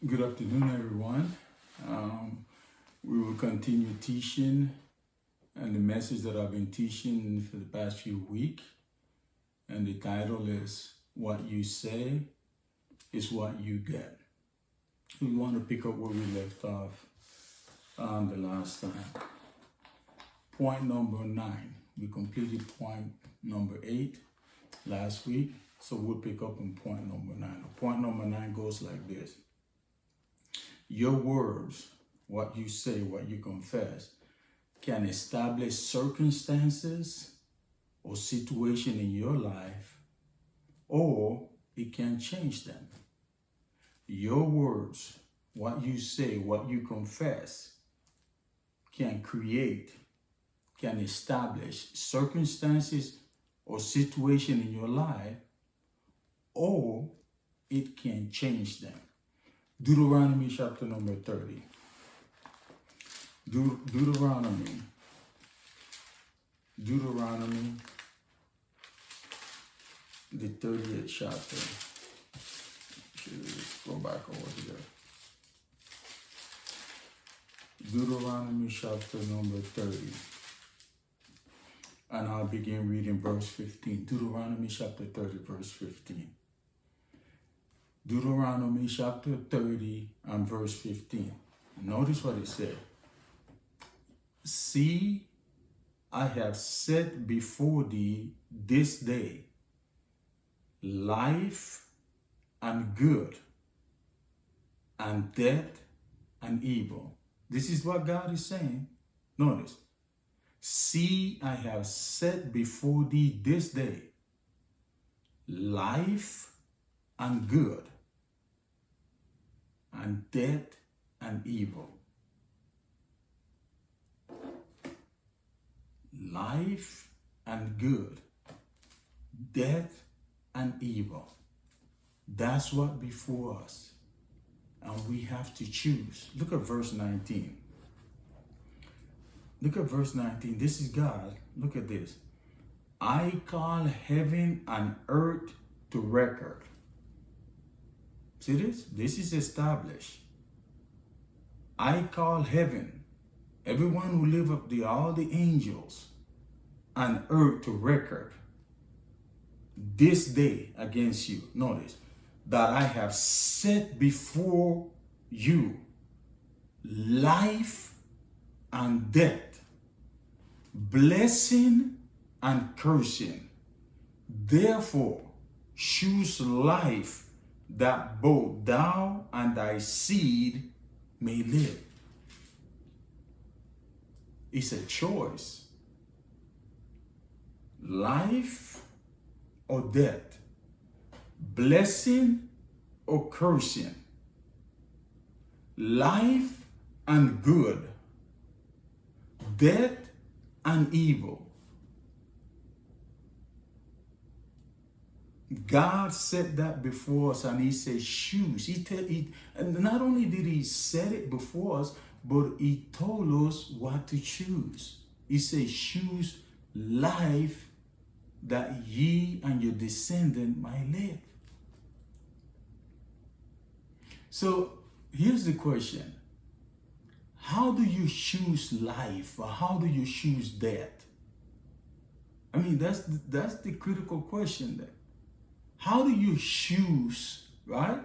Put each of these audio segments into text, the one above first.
Good afternoon, everyone. We will continue teaching and the message that I've been teaching for the past few weeks. And the title is What You Say is What You Get. We want to pick up where we left off the last time. Point number 9. We completed point number 8 last week. So we'll pick up on point number 9. Point number 9 goes like this. Your words, what you say, what you confess, can establish circumstances or situation in your life, or it can change them. Your words, what you say, what you confess, can establish circumstances or situation in your life, or it can change them. Deuteronomy chapter number 30. Deuteronomy, the 30th chapter. Should go back over here. Deuteronomy chapter number 30. And I'll begin reading verse 15. Deuteronomy chapter 30, verse 15. Deuteronomy chapter 30 and verse 15. Notice what it said. See, I have set before thee this day life and good, and death and evil. This is what God is saying. Notice. See, I have set before thee this day life and good, and death and evil. Life and good, death and evil. That's what before us. And we have to choose. Look at verse 19. Look at verse 19. This is God. Look at this. I call heaven and earth to record. See this? This is established. I call heaven, everyone who live up there, all the angels, and earth to record this day against you. Notice that I have set before you life and death, blessing and cursing. Therefore, choose life, that both thou and thy seed may live. It's a choice. Life or death. Blessing or cursing. Life and good. Death and evil. God said that before us, and he said choose. And not only did he set it before us, but he told us what to choose. He said choose life, that ye and your descendant might live. So here's the question. How do you choose life, or how do you choose death? I mean, that's the critical question there. How do you choose, right?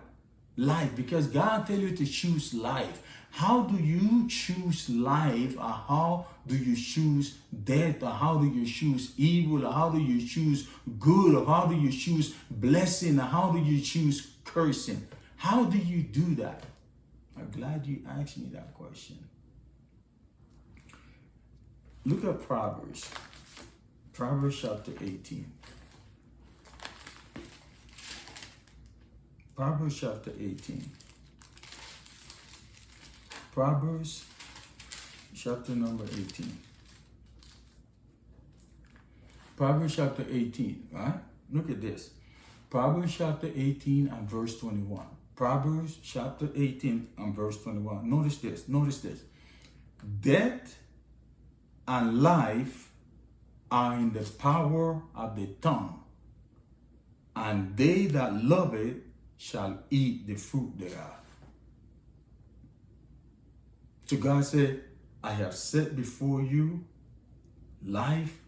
Life, because God tell you to choose life. How do you choose life, or how do you choose death, or how do you choose evil, or how do you choose good, or how do you choose blessing, or how do you choose cursing? How do you do that? I'm glad you asked me that question. Look at Proverbs. Proverbs chapter 18. Proverbs chapter 18. Proverbs chapter number 18. Proverbs chapter 18, right? Look at this. Proverbs chapter 18 and verse 21. Proverbs chapter 18 and verse 21. Notice this. Notice this. Death and life are in the power of the tongue, and they that love it shall eat the fruit thereof. So God said, I have set before you life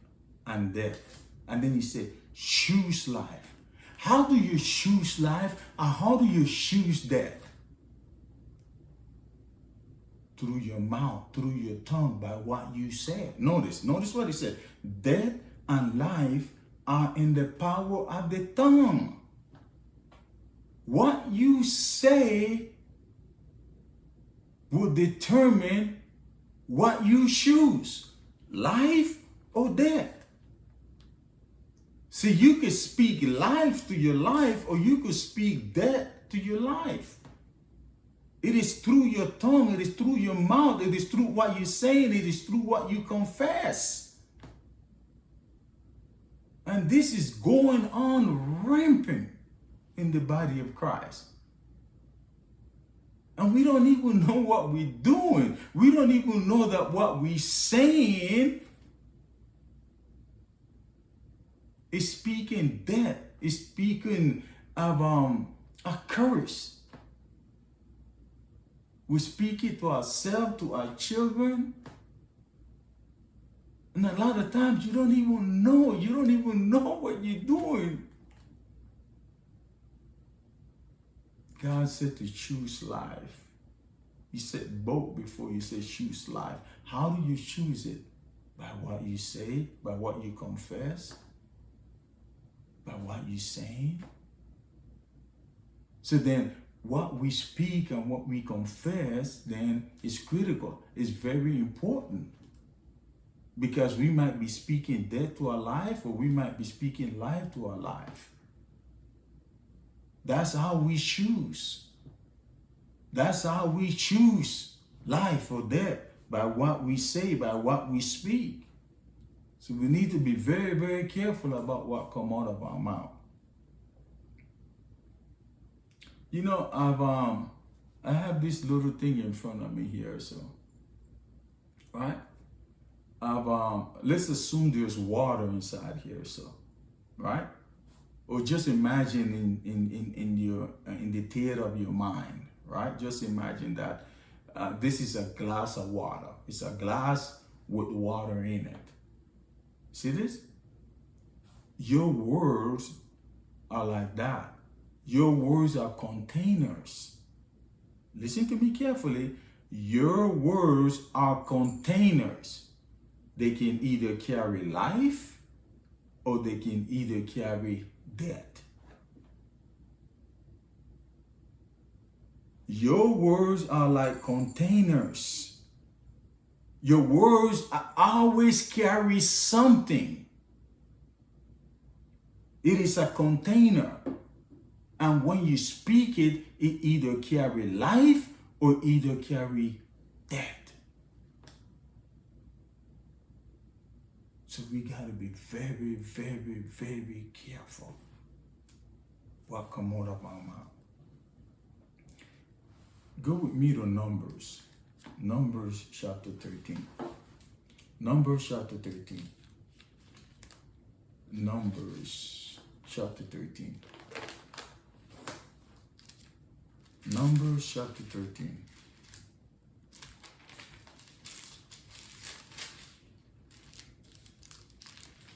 and death. And then he said, choose life. How do you choose life? And how do you choose death? Through your mouth, through your tongue, by what you say. Notice what he said. Death and life are in the power of the tongue. What you say will determine what you choose, life or death. See, you could speak life to your life, or you could speak death to your life. It is through your tongue, it is through your mouth, it is through what you're saying, it is through what you confess. And this is going on rampant in the body of Christ. And we don't even know what we're doing. We don't even know that what we're saying is speaking death, is speaking of a curse. We speak it to ourselves, to our children. And a lot of times you don't even know. You don't even know what you're doing. God said to choose life. He said both before you say choose life. How do you choose it? By what you say, by what you confess, by what you're saying. So then what we speak and what we confess then is critical. It's very important. Because we might be speaking death to our life, or we might be speaking life to our life. That's how we choose. That's how we choose life or death, by what we say, by what we speak. So we need to be very, very careful about what comes out of our mouth. You know, I have this little thing in front of me here, so, right? Let's assume there's water inside here, so, right? Or just imagine in the theater of your mind, right? Just imagine that this is a glass of water. It's a glass with water in it. See this? Your words are like that. Your words are containers. Listen to me carefully. Your words are containers. They can either carry life, or they can either carry death. Your words are like containers. Your words always carry something. It is a container. And when you speak it, it either carry life or either carry death. So we got to be very, very, very careful what comes out of our mouth. Go with me to Numbers. Numbers chapter 13. Numbers chapter 13. Numbers chapter 13. Numbers chapter 13.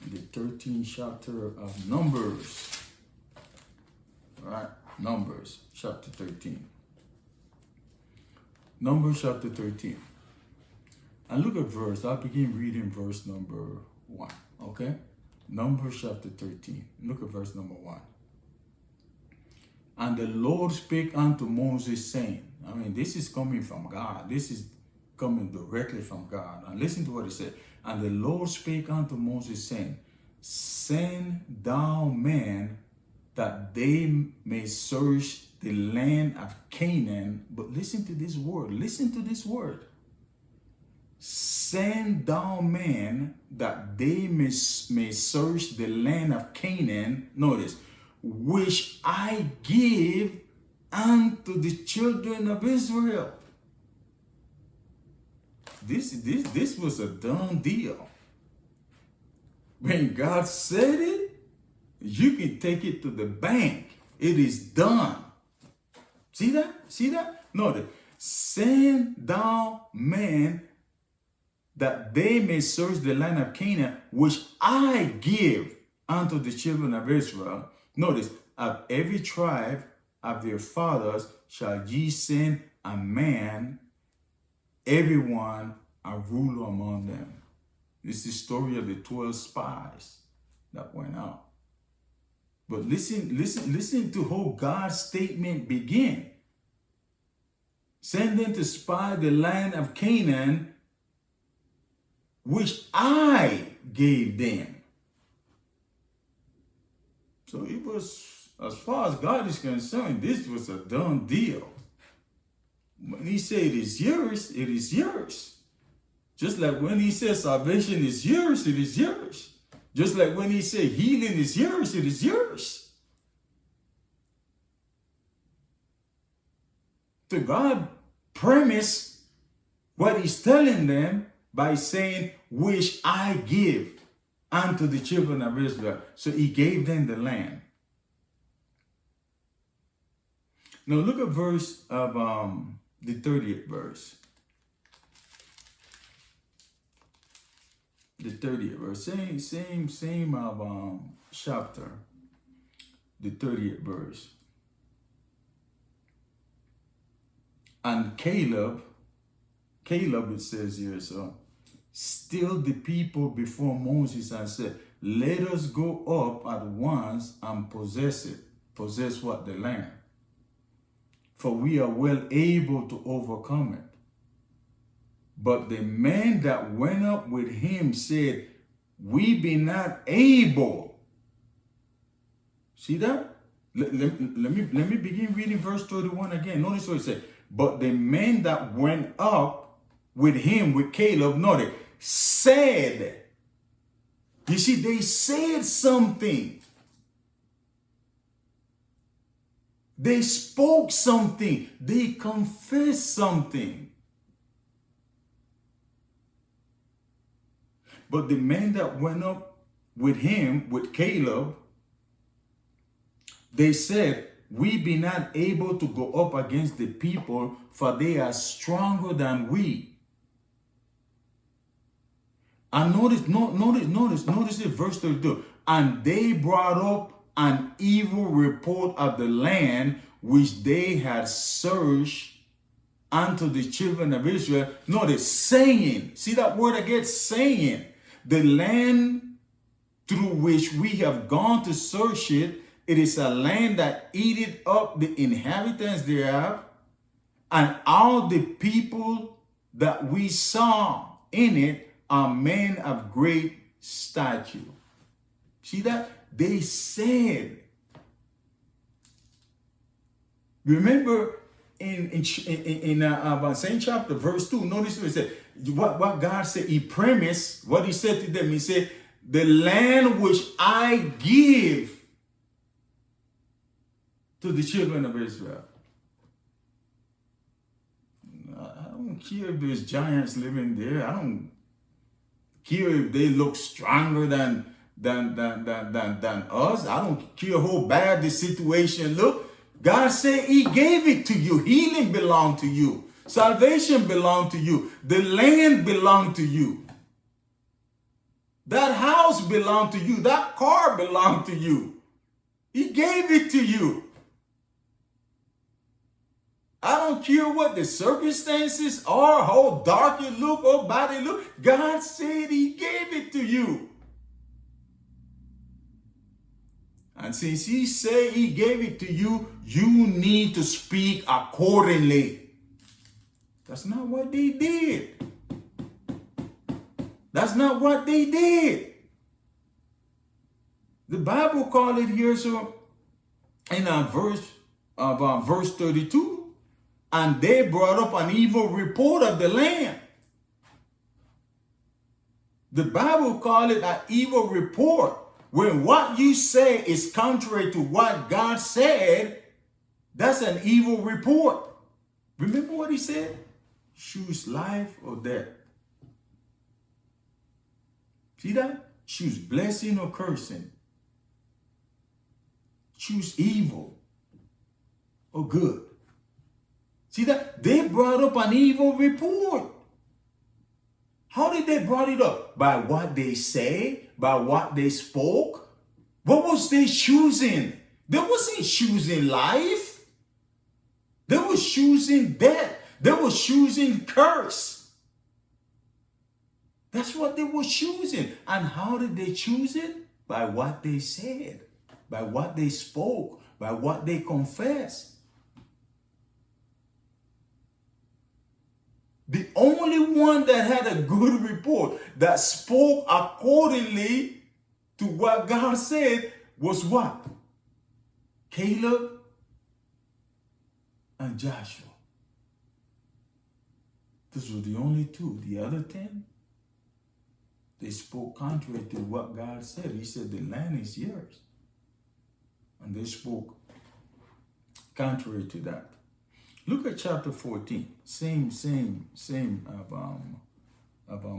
The 13th chapter of Numbers. All right, Numbers chapter 13. Numbers chapter 13. And look at verse. I'll begin reading verse number 1. Okay? Numbers chapter 13. Look at verse number 1. And the Lord spake unto Moses, saying, I mean, this is coming from God. This is coming directly from God. And listen to what he said. And the Lord spake unto Moses, saying, send thou men that they may search the land of Canaan. But listen to this word. Listen to this word. Send thou men that they may search the land of Canaan. Notice, which I give unto the children of Israel. This was a done deal. When God said it, you can take it to the bank. It is done. See that? See that? Notice, send down men that they may search the land of Canaan, which I give unto the children of Israel. Notice, of every tribe of their fathers shall ye send a man, everyone a ruler among them. This is the story of the 12 spies that went out. But listen to how God's statement began. Send them to spy the land of Canaan, which I gave them. So it was, as far as God is concerned, this was a done deal. When he said it is yours, it is yours. Just like when he said salvation is yours, it is yours. Just like when he said healing is yours, it is yours. So God premised what he's telling them by saying, which I give unto the children of Israel. So he gave them the land. Now look at verse of the 30th verse. The 30th verse, same of chapter, the 30th verse. And Caleb, it says here, so still the people before Moses and said, let us go up at once and possess it. Possess what? The land. For we are well able to overcome it. But the men that went up with him said, we be not able. See that? Let me begin reading verse 31 again. Notice what it said. But the men that went up with him, with Caleb, notice, said. You see, they said something. They spoke something. They confessed something. But the men that went up with him, with Caleb, they said, we be not able to go up against the people, for they are stronger than we. And notice it, verse 32. And they brought up an evil report of the land which they had searched unto the children of Israel. Notice, saying, see that word again, saying, the land through which we have gone to search it, it is a land that eateth up the inhabitants thereof, and all the people that we saw in it are men of great stature. See that? They said. Remember in same chapter, verse 2, notice what it said. What God said, he premised what he said to them. He said, the land which I give to the children of Israel. I don't care if there's giants living there. I don't care if they look stronger than us. I don't care how bad the situation look. God said he gave it to you. Healing belonged to you. Salvation belonged to you. The land belonged to you. That house belonged to you. That car belonged to you. He gave it to you. I don't care what the circumstances are, how dark it look, how bad it look. God said he gave it to you. And since he said he gave it to you, you need to speak accordingly. That's not what they did. That's not what they did. The Bible called it here, so in verse 32, and they brought up an evil report of the land. The Bible called it an evil report. When what you say is contrary to what God said, that's an evil report. Remember what he said? Choose life or death. See that? Choose blessing or cursing. Choose evil or good. See that? They brought up an evil report. How did they brought it up? By what they say, by what they spoke. What was they choosing? They wasn't choosing life. They was choosing death. They was choosing curse. That's what they were choosing. And how did they choose it? By what they said, by what they spoke, by what they confessed. The only one that had a good report, that spoke accordingly to what God said, was what? Caleb and Joshua. Those were the only two. The other 10, they spoke contrary to what God said. He said the land is yours. And they spoke contrary to that. Look at chapter 14. Same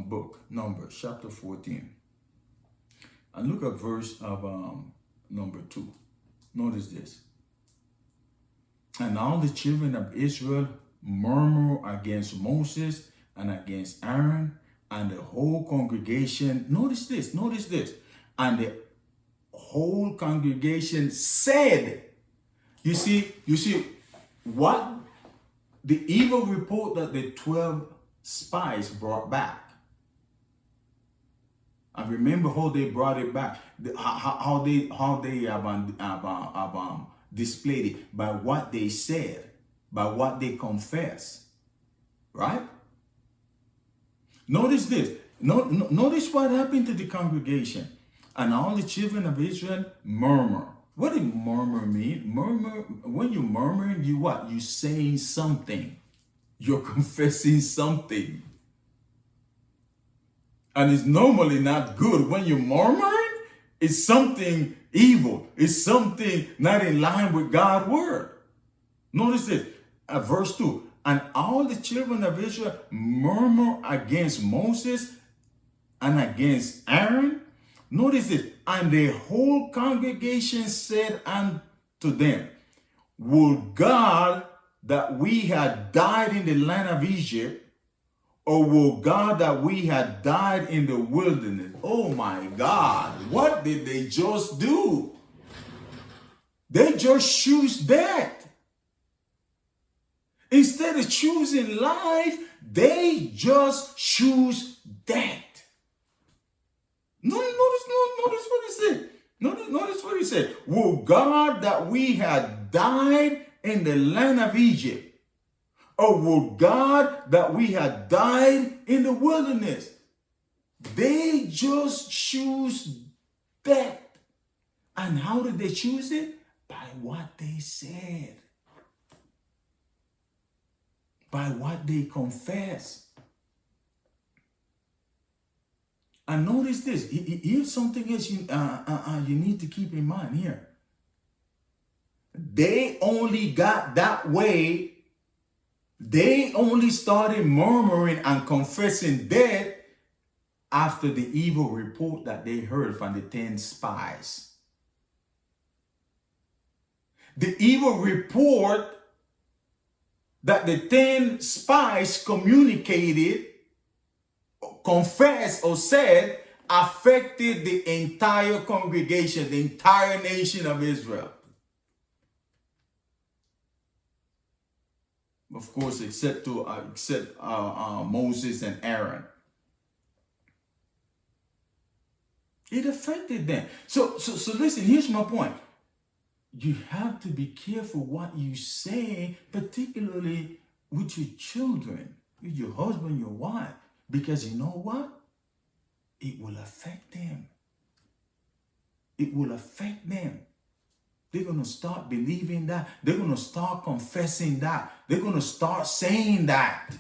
book, Numbers, chapter 14. And look at verse of number 2. Notice this. And all the children of Israel murmured against Moses and against Aaron, and the whole congregation. Notice this. And the whole congregation said, you see what the evil report that the 12 spies brought back. I remember how they brought it back, how they displayed it, by what they said, by what they confessed, right? Notice this. Notice what happened to the congregation. And all the children of Israel murmur. What did murmur mean? Murmur, when you murmur, you what? You saying something. You're confessing something. And it's normally not good. When you're murmuring, it's something evil. It's something not in line with God's word. Notice this, verse 2. And all the children of Israel murmur against Moses and against Aaron. Notice this. And the whole congregation said unto them, would God that we had died in the land of Egypt, or will God that we had died in the wilderness? Oh my God, what did they just do? They just choose death. Instead of choosing life, they just choose death. Notice what he said. Notice what he said. Will God that we had died in the land of Egypt, or will God that we had died in the wilderness? They just choose death. And how did they choose it? By what they said. By what they confess. And notice this. Here's something else you need to keep in mind here. They only got that way. They only started murmuring and confessing death after the evil report that they heard from the 10 spies. The evil report that the 10 spies communicated, confessed, or said affected the entire congregation, the entire nation of Israel. Of course, except Moses and Aaron. It affected them. So listen, here's my point. You have to be careful what you say, particularly with your children, with your husband, your wife, because you know what? It will affect them. It will affect them. They're going to start believing that. They're going to start confessing that. They're going to start saying that.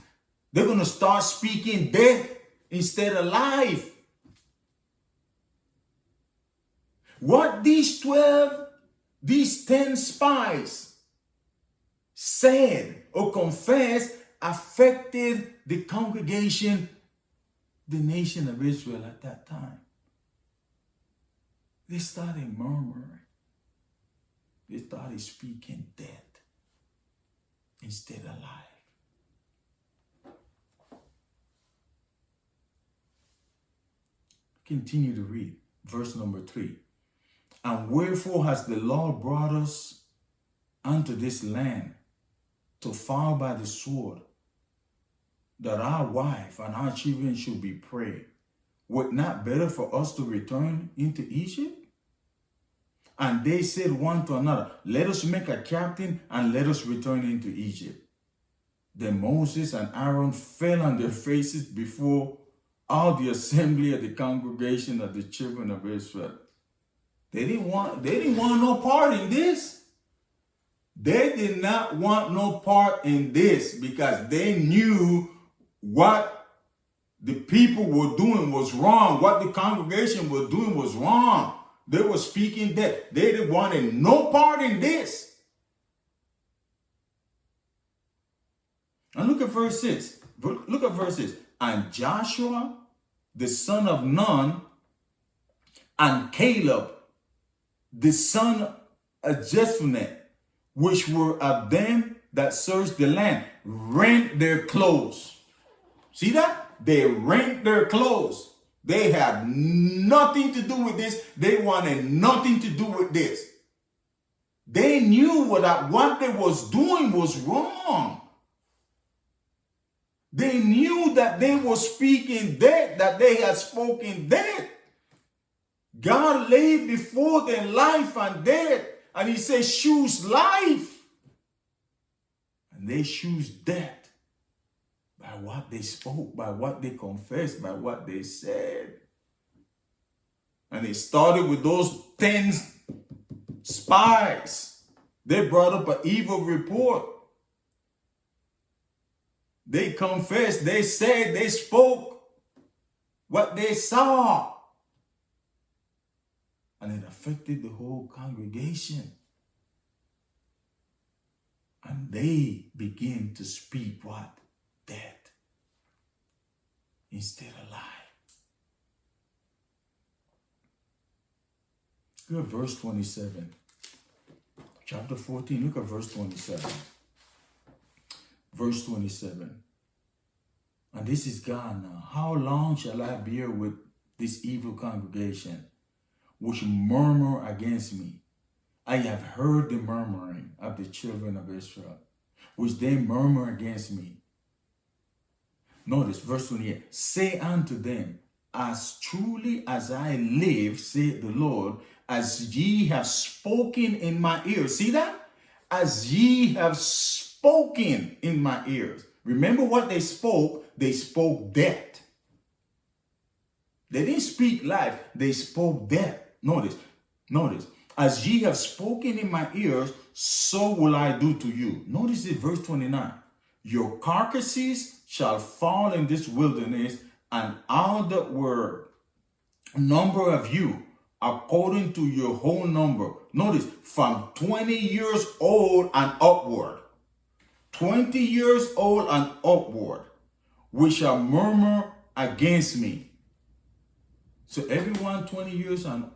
They're going to start speaking death instead of life. What these 10 spies said or confessed affected the congregation, the nation of Israel at that time. They started murmuring. They started speaking death. instead of life. Continue to read verse number 3. And wherefore has the Lord brought us unto this land to fall by the sword, that our wife and our children should be prey? Would not better for us to return into Egypt? And they said one to another, let us make a captain and let us return into Egypt. Then Moses and Aaron fell on their faces before all the assembly of the congregation of the children of Israel. They didn't want no part in this. They did not want no part in this because they knew what the people were doing was wrong. What the congregation was doing was wrong. They were speaking that. They didn't want no part in this. And look at verse 6. Look at verse 6. And Joshua, the son of Nun, and Caleb, the son of Jephunneh, which were of them that searched the land, rent their clothes. See that? They rent their clothes. They had nothing to do with this. They wanted nothing to do with this. They knew that what they was doing was wrong. They knew that they were speaking death, that they had spoken death. God laid before them life and death, and he said, choose life. And they choose death by what they spoke, by what they confessed, by what they said. And it started with those 10 spies. They brought up an evil report. They confessed, they said, they spoke what they saw. And it affected the whole congregation. And they began to speak what? Death instead of life. Look at verse 27. Chapter 14, look at verse 27. Verse 27. And this is God now. How long shall I bear with this evil congregation, which murmur against me? I have heard the murmuring of the children of Israel, which they murmur against me. Notice verse 28. Say unto them, as truly as I live, saith the Lord, as ye have spoken in my ears. See that? As ye have spoken in my ears. Remember what they spoke? They spoke death. They didn't speak life. They spoke death. Notice. As ye have spoken in my ears, so will I do to you. Notice it, verse 29. Your carcasses shall fall in this wilderness, and all that were number of you, according to your whole number. Notice, from 20 years old and upward. 20 years old and upward, which shall murmur against me. So everyone 20 years and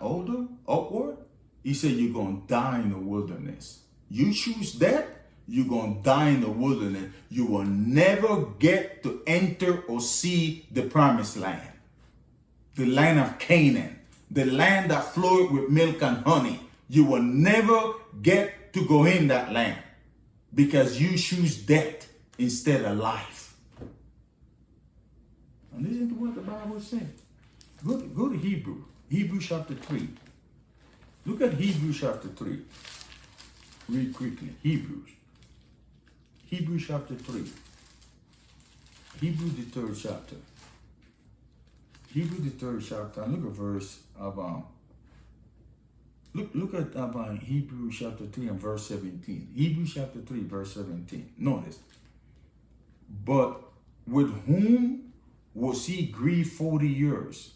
older, upward, he said you're going to die in the wilderness. You choose that, you're going to die in the wilderness. You will never get to enter or see the promised land. The land of Canaan, the land that flowed with milk and honey. You will never get to go in that land because you choose death instead of life. And listen to what the Bible says. Go to Hebrews chapter 3. Look at Hebrews chapter 3. Read quickly. Hebrews chapter 3. Hebrews the third chapter. Hebrews the third chapter. And look at verse of look at Hebrews chapter 3 and verse 17. Hebrews chapter 3 verse 17. Notice. But with whom was he grieved 40 years?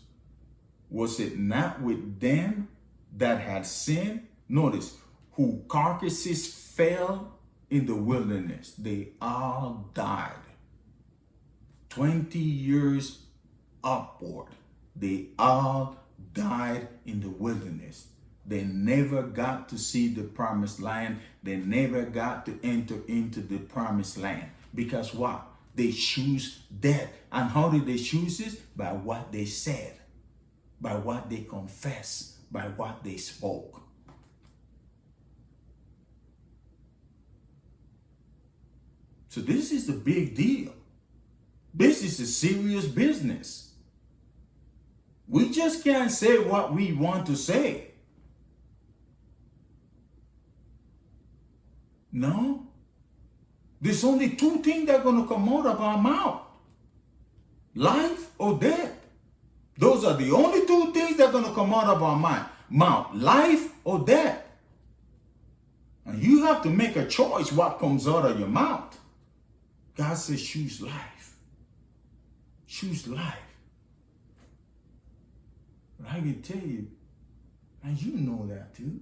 Was it not with them that had sinned? Notice, who carcasses fell in the wilderness. They all died. 20 years upward. They all died in the wilderness. They never got to see the promised land. They never got to enter into the promised land. Because what? They choose death. And how did they choose it? By what they said, by what they confessed, by what they spoke. So this is a big deal. This is a serious business. We just can't say what we want to say. No. There's only two things that are going to come out of our mouth. Life or death. Those are the only two things that are going to come out of our mouth. Life or death. And you have to make a choice what comes out of your mouth. God says choose life. Choose life. But I can tell you, and you know that too.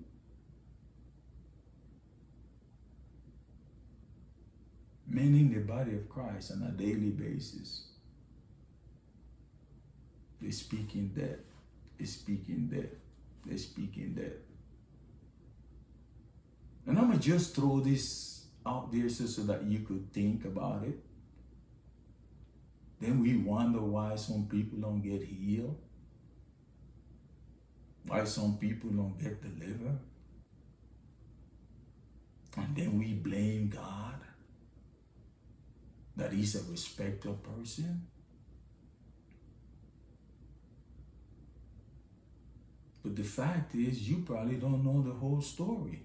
Men in the body of Christ on a daily basis, they speak in death. They speak in death. They speak in death. And I'm going to just throw this out there so that you could think about it. Then we wonder why some people don't get healed. Why some people don't get delivered. And then we blame God that he's a respectable person. But the fact is, you probably don't know the whole story.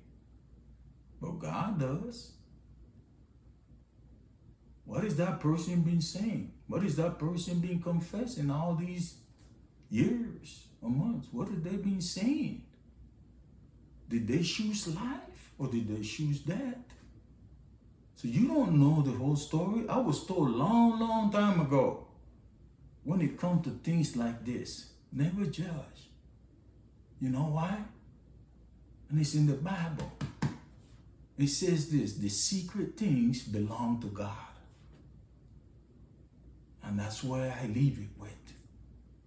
But God does. What has that person been saying? What has that person been confessing all these years or months? What have they been saying? Did they choose life or did they choose death? So you don't know the whole story. I was told long time ago, when it comes to things like this, never judge. You know why? And it's in the Bible. It says this, the secret things belong to God. And that's where I leave it with.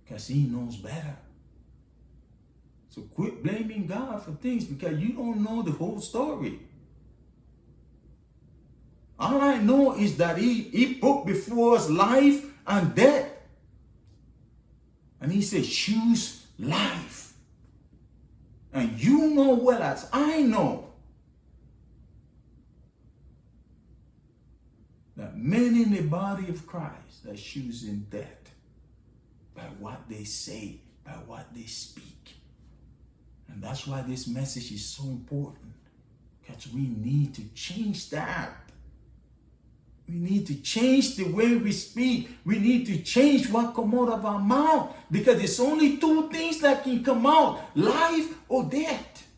Because he knows better. So quit blaming God for things because you don't know the whole story. All I know is that he put before us life and death. And he said, choose life. And you know well as I know that men in the body of Christ are choosing death by what they say, by what they speak. And that's why this message is so important, because we need to change that. We need to change the way we speak. We need to change what comes out of our mouth, because there's only two things that can come out, life or death.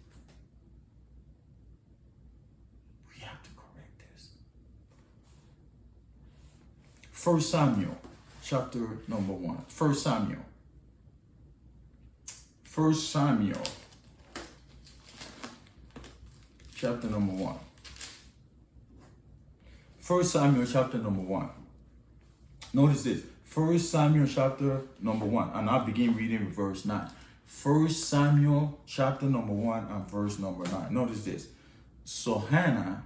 We have to correct this. 1 Samuel, chapter number 1. 1 Samuel. 1 Samuel, chapter number 1. 1 Samuel chapter number 1. Notice this. 1 Samuel chapter number 1. And I'll begin reading verse 9. 1 Samuel chapter number 1 and verse number 9. Notice this. So Hannah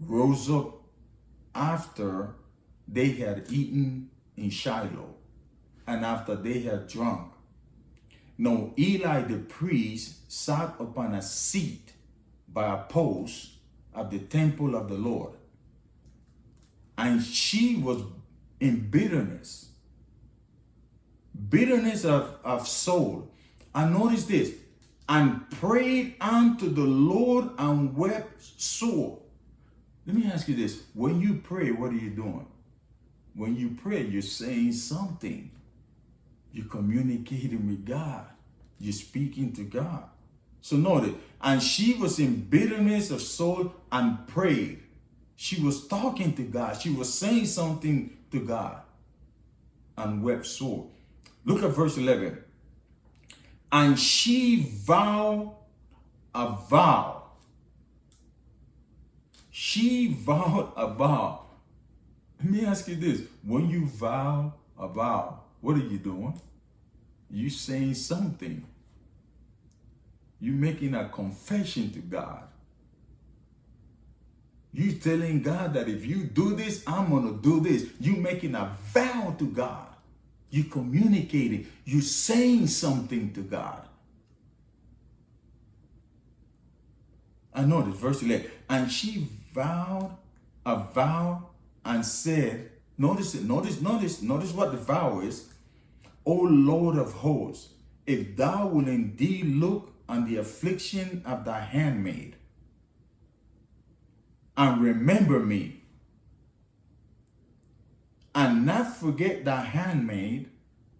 rose up after they had eaten in Shiloh, and after they had drunk. Now Eli the priest sat upon a seat by a post of the temple of the Lord. And she was in bitterness of soul. And notice this, and prayed unto the Lord and wept sore. Let me ask you this. When you pray, what are you doing? When you pray, you're saying something. You're communicating with God. You're speaking to God. So notice, and she was in bitterness of soul and prayed. She was talking to God. She was saying something to God and wept sore. Look at verse 11. And she vowed a vow. She vowed a vow. Let me ask you this. When you vow a vow, what are you doing? You saying something. You're making a confession to God. You telling God that if you do this, I'm going to do this. You making a vow to God. You communicating. You saying something to God. I know this, verse 11. And she vowed a vow and said, notice what the vow is. O Lord of hosts, if thou will indeed look on the affliction of thy handmaid, and remember me, and not forget thy handmaid,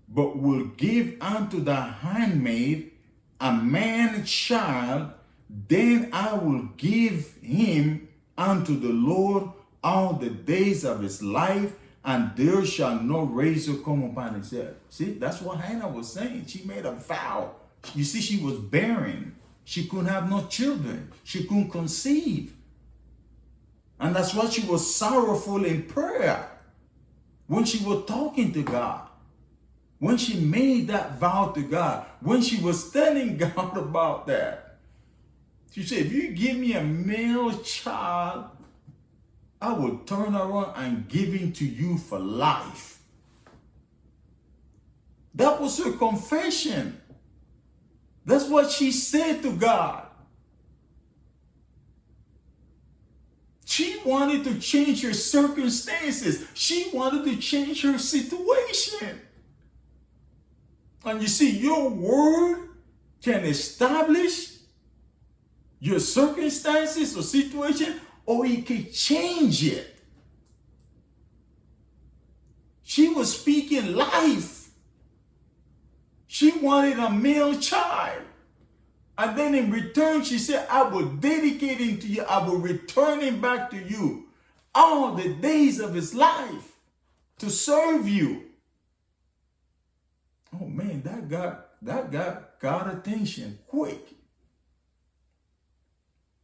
but will give unto thy handmaid a man child, then I will give him unto the Lord all the days of his life, and there shall no razor come upon his head. See, that's what Hannah was saying. She made a vow. You see, she was barren. She couldn't have no children. She couldn't conceive. And that's why she was sorrowful in prayer. When she was talking to God. When she made that vow to God. When she was telling God about that. She said, if you give me a male child, I will turn around and give him to you for life. That was her confession. That's what she said to God. She wanted to change her circumstances. She wanted to change her situation. And you see, your word can establish your circumstances or situation, or it can change it. She was speaking life. She wanted a male child. And then in return, she said, I will dedicate him to you. I will return him back to you all the days of his life to serve you. Oh man, that got God attention quick.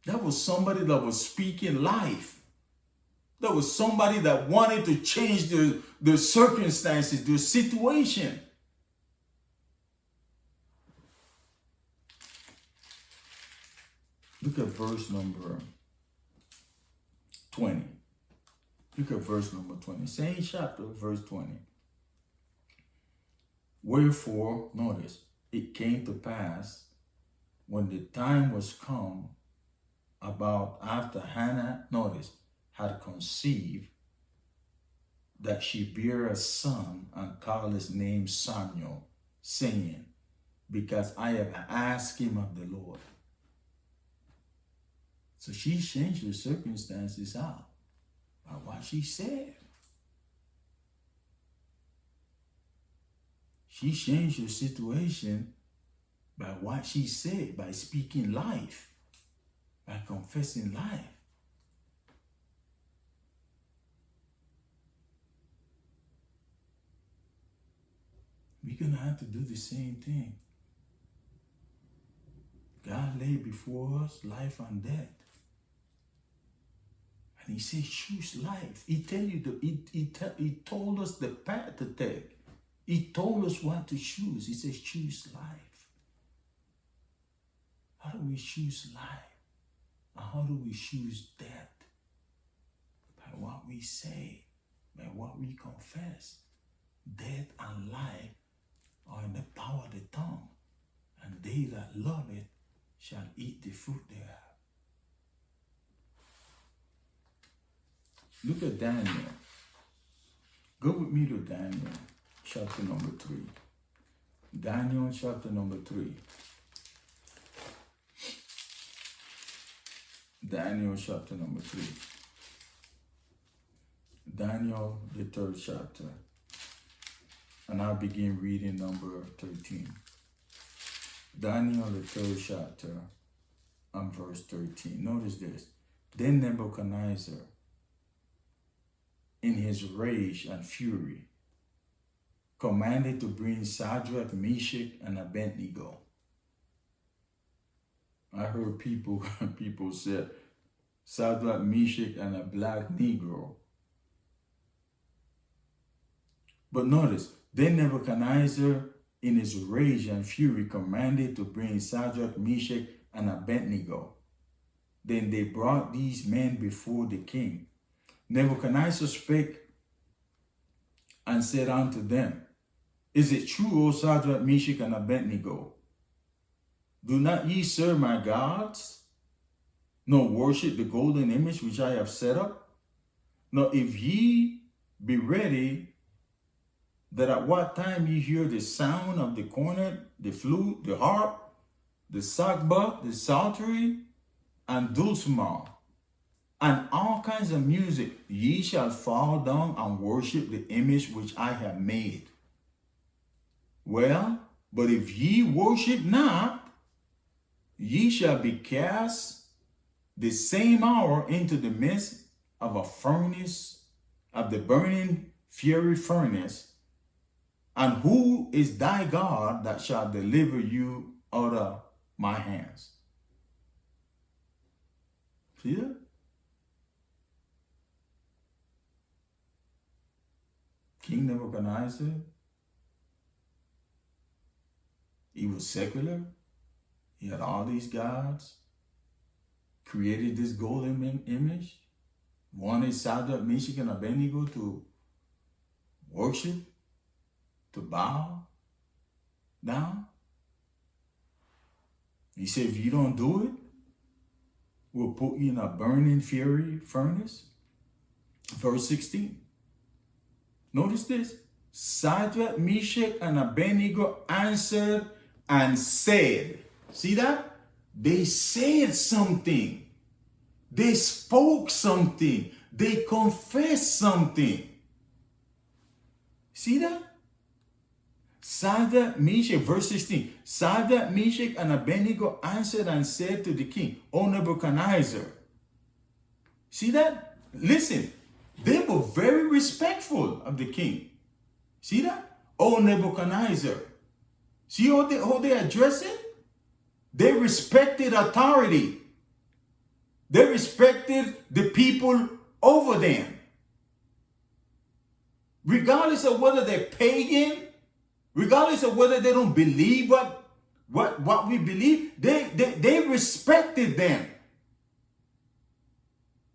That was somebody that was speaking life. That was somebody that wanted to change the circumstances, the situation. Look at verse number 20. Look at verse number 20. Same chapter, verse 20. Wherefore, notice, it came to pass when the time was come about after Hannah, notice, had conceived, that she bare a son and called his name Samuel, saying, because I have asked him of the Lord. So she changed her circumstances out by what she said. She changed her situation by what she said, by speaking life, by confessing life. We're going to have to do the same thing. God laid before us life and death. And he said, choose life. He told us the path to take. He told us what to choose. He says, choose life. How do we choose life? And how do we choose death? By what we say, by what we confess. Death and life are in the power of the tongue, and they that love it shall eat the fruit thereof. Look at Daniel. Go with me to Daniel, chapter number 3. Daniel, chapter number 3. Daniel, chapter number 3. Daniel, the 3rd chapter. And I'll begin reading number 13. Daniel, the 3rd chapter, and verse 13. Notice this. Then Nebuchadnezzar, in his rage and fury, commanded to bring Shadrach, Meshach, and Abednego. I heard people say Shadrach, Meshach, and a black Negro. But notice, then Nebuchadnezzar in his rage and fury, commanded to bring Shadrach, Meshach, and Abednego. Then they brought these men before the king. Nebuchadnezzar spake and said unto them, Is it true, O Shadrach, Meshach, and Abednego? Do not ye serve my gods, nor worship the golden image which I have set up? Now if ye be ready, that at what time ye hear the sound of the cornet, the flute, the harp, the sackbut, the psaltery, and dulcimer, and all kinds of music, ye shall fall down and worship the image which I have made. Well, but if ye worship not, ye shall be cast the same hour into the midst of a furnace, of the burning fiery furnace. And who is thy God that shall deliver you out of my hands? See that? King Nebuchadnezzar, he was secular. He had all these gods, created this golden image, wanted Shadrach, Meshach, and Abednego to worship, to bow down. He said, if you don't do it, we'll put you in a burning fury furnace. Verse 16. Notice this. Shadrach, Meshach, and Abednego answered and said. See that? They said something. They spoke something. They confessed something. See that? Shadrach, Meshach, verse 16. Shadrach, Meshach, and Abednego answered and said to the king, O Nebuchadnezzar. See that? Listen, they were very respectful of the king. See that? O Nebuchadnezzar. See how they address it? They respected authority. They respected the people over them. Regardless of whether they're pagan, regardless of whether they don't believe what we believe, they respected them.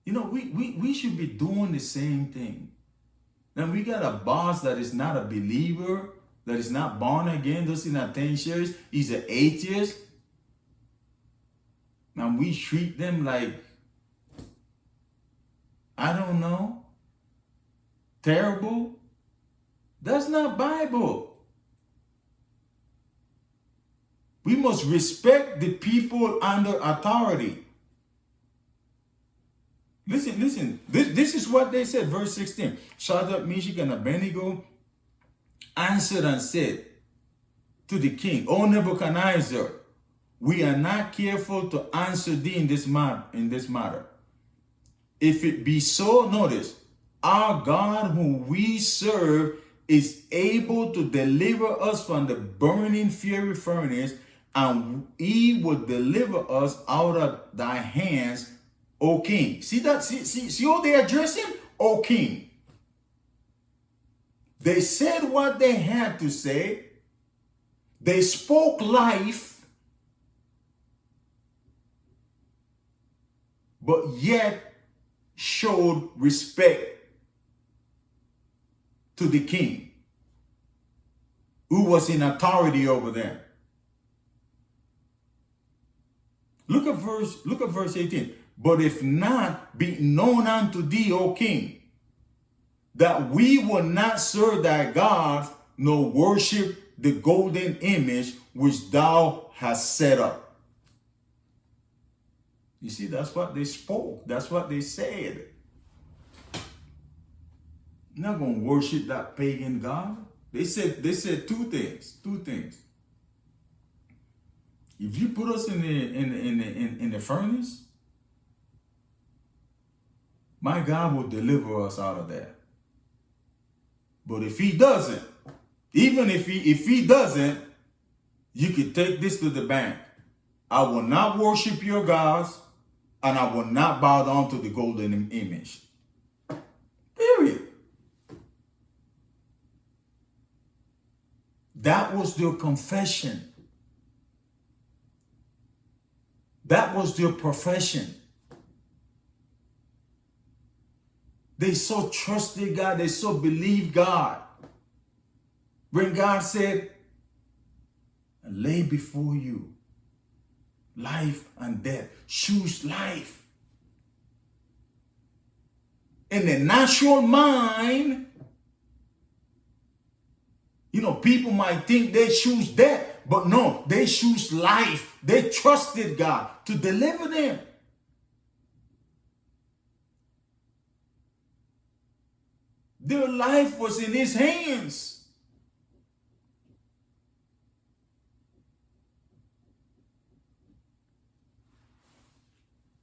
You know, we should be doing the same thing. Now we got a boss that is not a believer, that is not born again, doesn't attend church, he's an atheist. Now we treat them like, I don't know, terrible. That's not Bible. We must respect the people under authority. Listen. This is what they said. Verse 16. Shadrach, Meshach, and Abednego answered and said to the king, O Nebuchadnezzar, we are not careful to answer thee in this matter. If it be so, notice, our God whom we serve is able to deliver us from the burning fiery furnace, and he will deliver us out of thy hands, O king. See that? See how they address him? O king. They said what they had to say. They spoke life. But yet showed respect to the king, who was in authority over them. Look at verse 18. But if not, be known unto thee, O king, that we will not serve thy gods, nor worship the golden image which thou hast set up. You see, that's what they spoke. That's what they said. I'm not going to worship that pagan god. They said two things. If you put us in the furnace, my God will deliver us out of there. But if he doesn't, even if he doesn't, you can take this to the bank. I will not worship your gods, and I will not bow down to the golden image. Period. That was their confession. That was their profession. They so trusted God. They so believed God. When God said, "I lay before you life and death," choose life. In the natural mind, people might think they choose death, but no, they choose life. They trusted God to deliver them. Their life was in His hands.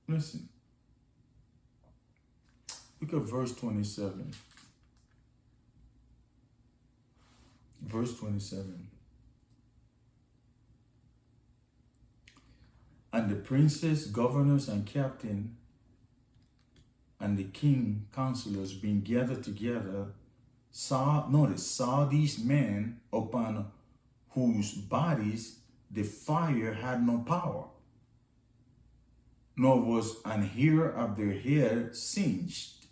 Listen. Look at verse 27. Verse 27. And the princes, governors, and captain, and the king, counselors, being gathered together, saw these men upon whose bodies the fire had no power, nor was an hair of their head singed,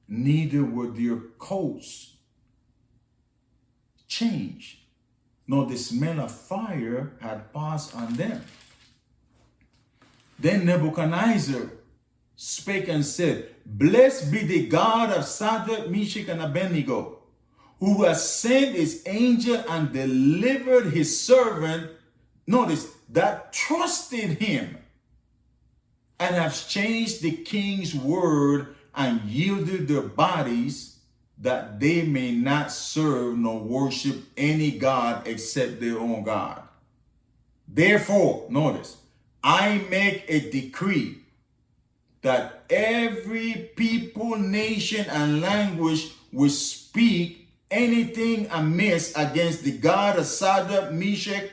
neither were their coats changed, nor the smell of fire had passed on them. Then Nebuchadnezzar spake and said, "Blessed be the God of Shadrach, Meshach, and Abednego, who has sent his angel and delivered his servant," notice, "that trusted him, and has changed the king's word and yielded their bodies, that they may not serve nor worship any God except their own God. Therefore," notice, "I make a decree that every people, nation, and language will speak anything amiss against the God of Shadrach, Meshach,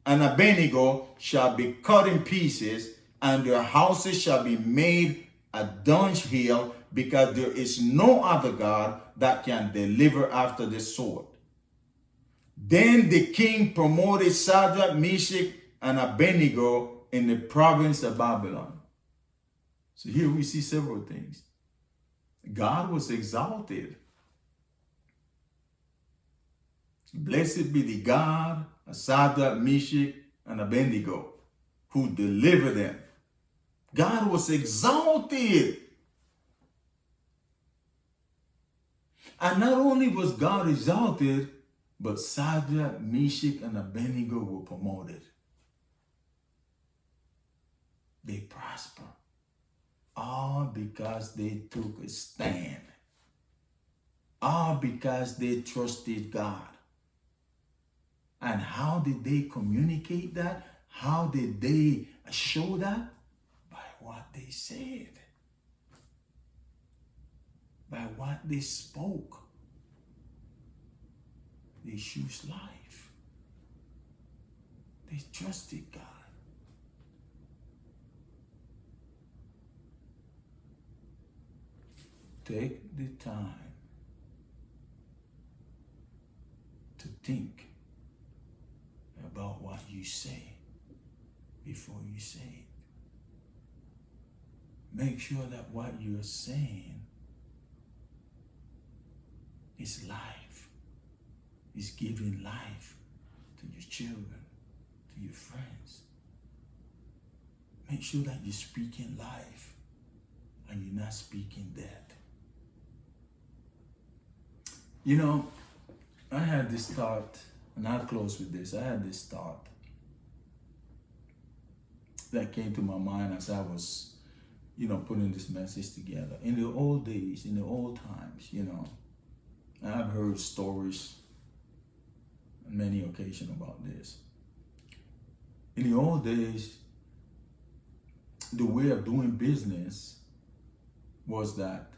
and Abednego shall be cut in pieces, and their houses shall be made a dunghill, because there is no other God that can deliver after the sword." Then the king promoted Shadrach, Meshach, and Abednego in the province of Babylon. So here we see several things. God was exalted. Blessed be the God of Shadrach, Meshach, and Abednego, who delivered them. God was exalted. And not only was God exalted, but Shadrach, Meshach, and Abednego were promoted. They prosper. All because they took a stand. All because they trusted God. And how did they communicate that? How did they show that? By what they said. By what they spoke. They chose life. They trusted God. Take the time to think about what you say before you say it. Make sure that what you're saying is life, is giving life to your children, to your friends. Make sure that you're speaking life and you're not speaking death. I had this thought, and I'll close with this. I had this thought that came to my mind as I was, putting this message together. In the old days, in the old times, I've heard stories on many occasions about this. In the old days, the way of doing business was that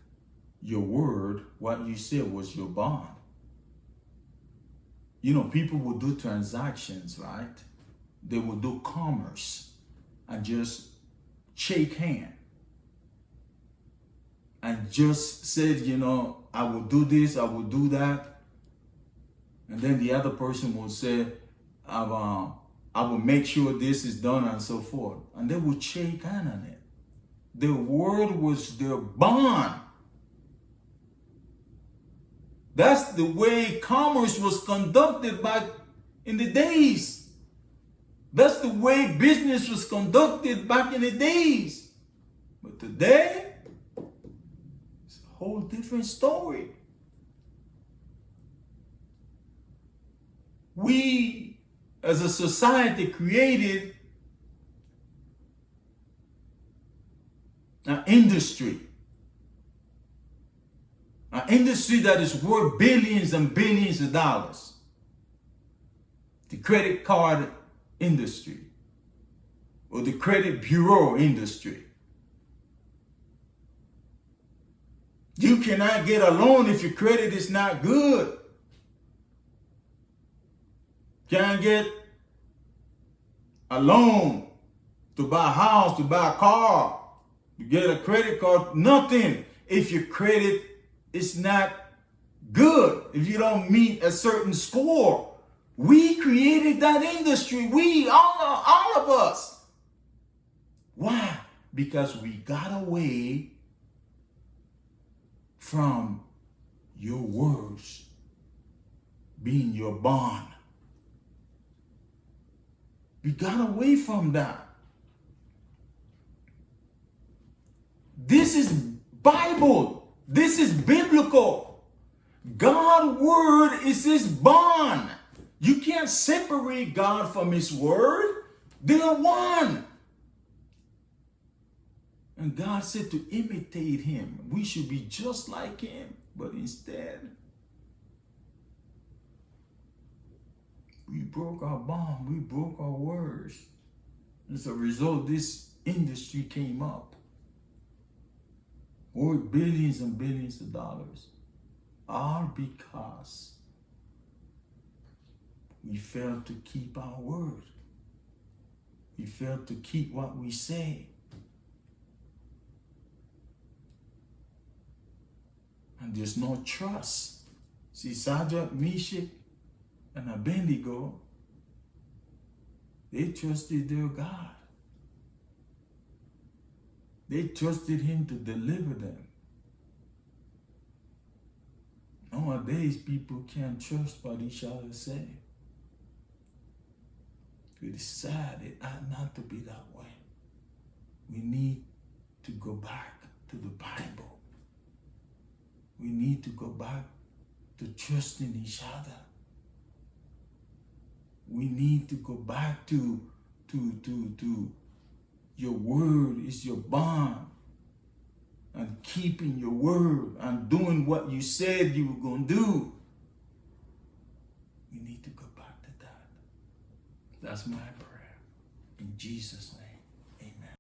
your word, what you said, was your bond. People would do transactions, right? They would do commerce and just shake hands. And just said, I will do this, I will do that. And then the other person will say, I will make sure this is done and so forth. And they would shake hand on it. Their word was their bond. That's the way commerce was conducted back in the days. That's the way business was conducted back in the days. But today, it's a whole different story. We, as a society, created an industry that is worth billions and billions of dollars. The credit card industry, or the credit bureau industry. You cannot get a loan if your credit is not good. Can't get a loan to buy a house, to buy a car, to get a credit card, nothing if your credit is not good, if you don't meet a certain score. We created that industry. We, all of us. Why? Because we got away from your words being your bond. We got away from that. This is Bible. This is biblical. God's word is his bond. You can't separate God from his word. They are one. And God said to imitate him. We should be just like him. But instead, we broke our bond. We broke our words. As a result, this industry came up. Worth billions and billions of dollars. All because we failed to keep our word. We failed to keep what we say. And there's no trust. See, Shadrach, Meshach, and Abednego, they trusted their God. They trusted him to deliver them. Nowadays, people can't trust what each other say. It's sad. It ought not to be that way. We need to go back to the Bible. We need to go back to trusting each other. We need to go back to your word is your bond. And keeping your word and doing what you said you were going to do. We need to go back to that. That's my prayer. In Jesus' name.